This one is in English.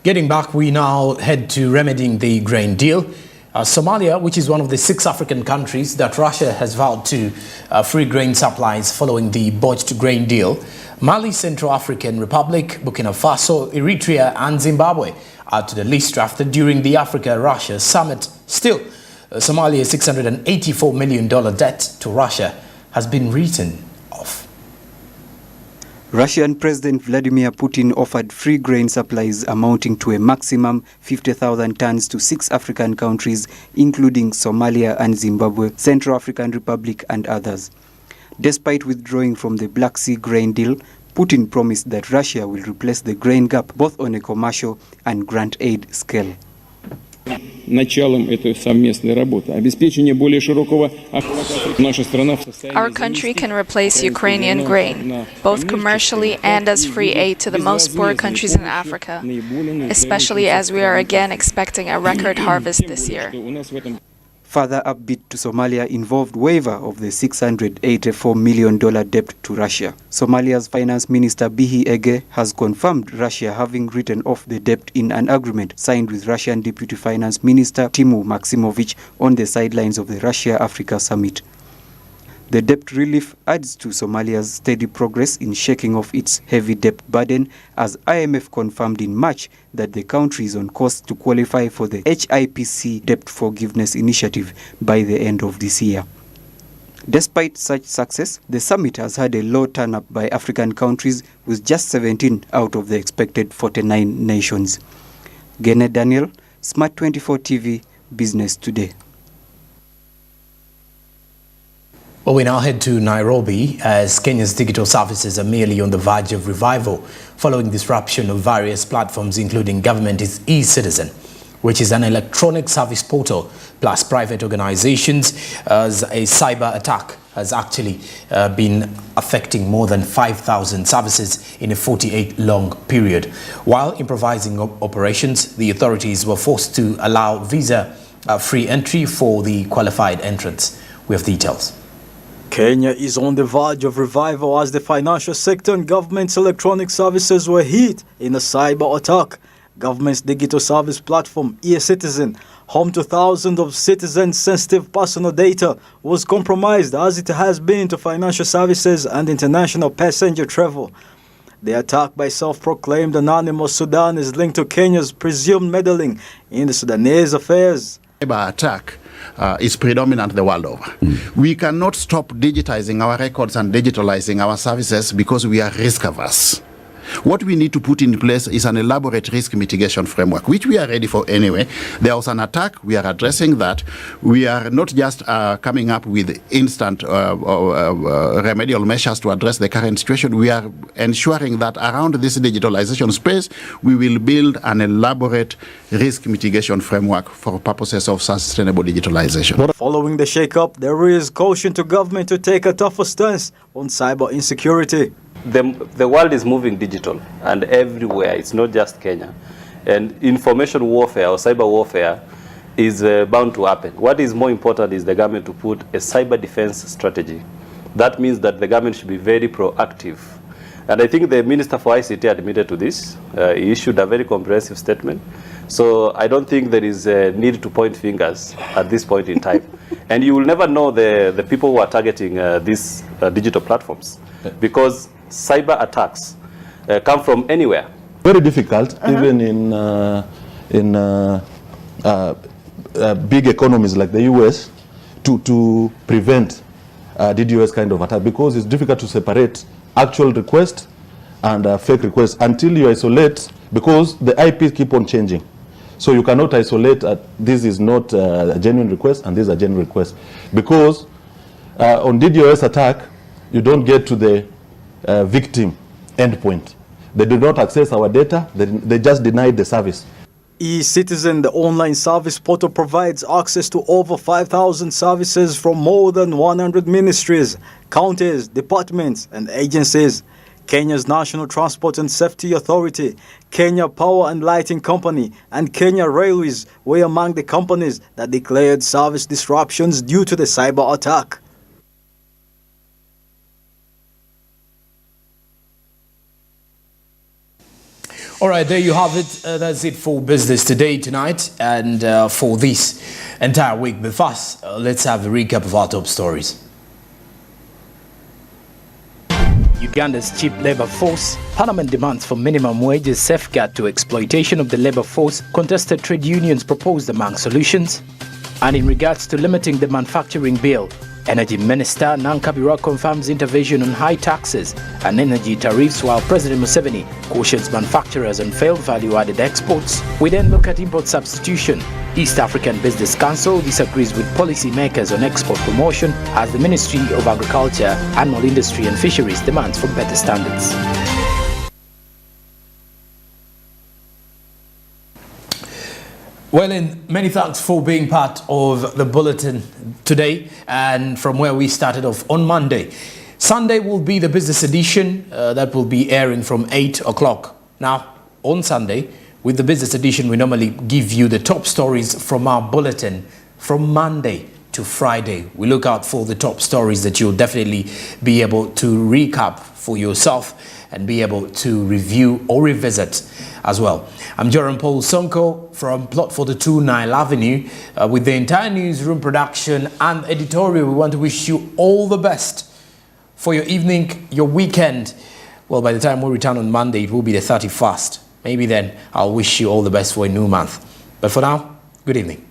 Getting back, we now head to remedying the grain deal. Somalia, which is one of the 6 African countries that Russia has vowed to free grain supplies following the botched grain deal. Mali, Central African Republic, Burkina Faso, Eritrea and Zimbabwe are to the list drafted during the Africa-Russia summit. Still, Somalia's $684 million debt to Russia has been written off. Russian President Vladimir Putin offered free grain supplies amounting to a maximum 50,000 tons to 6 African countries, including Somalia and Zimbabwe, Central African Republic and others. Despite withdrawing from the Black Sea grain deal, Putin promised that Russia will replace the grain gap both on a commercial and grant aid scale. Our country can replace Ukrainian grain, both commercially and as free aid to the most poor countries in Africa, especially as we are again expecting a record harvest this year. Further upbeat to Somalia involved waiver of the $684 million debt to Russia. Somalia's Finance Minister Bihi Ege has confirmed Russia having written off the debt in an agreement signed with Russian Deputy Finance Minister Timur Maximovich on the sidelines of the Russia-Africa Summit. The debt relief adds to Somalia's steady progress in shaking off its heavy debt burden, as IMF confirmed in March that the country is on course to qualify for the HIPC debt forgiveness initiative by the end of this year. Despite such success, the summit has had a low turn-up by African countries, with just 17 out of the expected 49 nations. Gene Daniel, Smart 24 TV, Business Today. Well, we now head to Nairobi, as Kenya's digital services are merely on the verge of revival following disruption of various platforms, including government's e-Citizen, which is an electronic service portal, plus private organizations, as a cyber attack has actually been affecting more than 5,000 services in a 48-long period. While improvising operations, the authorities were forced to allow visa-free entry for the qualified entrants. We have details. Kenya is on the verge of revival as the financial sector and government's electronic services were hit in a cyber attack. Government's digital service platform, e-Citizen, home to thousands of citizens' sensitive personal data, was compromised, as it has been to financial services and international passenger travel. The attack by self-proclaimed anonymous Sudan is linked to Kenya's presumed meddling in the Sudanese affairs. Cyber attack is predominant the world over. We cannot stop digitizing our records and digitalizing our services because we are risk averse. What we need to put in place is an elaborate risk mitigation framework, which we are ready for anyway. There was an attack. We are addressing that. We are not just coming up with instant remedial measures to address the current situation. We are ensuring that around this digitalization space, we will build an elaborate risk mitigation framework for purposes of sustainable digitalization. Following the shake-up, there is caution to government to take a tougher stance on cyber insecurity. The world is moving digital, and everywhere. It's not just Kenya. And information warfare or cyber warfare is bound to happen. What is more important is the government to put a cyber defense strategy. That means that the government should be very proactive. And I think the Minister for ICT admitted to this. He issued a very comprehensive statement. So I don't think there is a need to point fingers at this point in time. And you will never know the people who are targeting these digital platforms, because cyber attacks come from anywhere. Very difficult, even in big economies like the US, to prevent DDoS kind of attack, because it's difficult to separate actual request and fake request until you isolate, because the IPs keep on changing. So you cannot isolate this is not a genuine request and this is a genuine request, because on DDoS attack you don't get to the victim endpoint. They do not access our data, they just denied the service. e-Citizen, the online service portal, provides access to over 5,000 services from more than 100 ministries, counties, departments and agencies. Kenya's National Transport and Safety Authority, Kenya Power and Lighting Company and Kenya Railways were among the companies that declared service disruptions due to the cyber attack. All right, there you have it. That's it for Business Today tonight and for this entire week. But first, let's have a recap of our top stories. Uganda's cheap labor force, Parliament demands for minimum wages safeguard to exploitation of the labor force, contested trade unions proposed among solutions. And in regards to limiting the manufacturing bill, Energy Minister Nankabirwa confirms intervention on high taxes and energy tariffs, while President Museveni cautions manufacturers on failed value-added exports. We then look at import substitution. East African Business Council disagrees with policymakers on export promotion as the Ministry of Agriculture, Animal Industry and Fisheries demands for better standards. Well, many thanks for being part of the bulletin today, and from where we started off on Monday. Sunday will be the business edition that will be airing from 8 o'clock. Now, on Sunday, with the business edition, we normally give you the top stories from our bulletin from Monday to Friday. We look out for the top stories that you'll definitely be able to recap for yourself and be able to review or revisit as well. I'm Joram Paul Sonko from Plot 42 Nile Avenue. With the entire newsroom production and editorial, we want to wish you all the best for your evening, your weekend. Well, by the time we return on Monday, it will be the 31st. Maybe then I'll wish you all the best for a new month. But for now, good evening.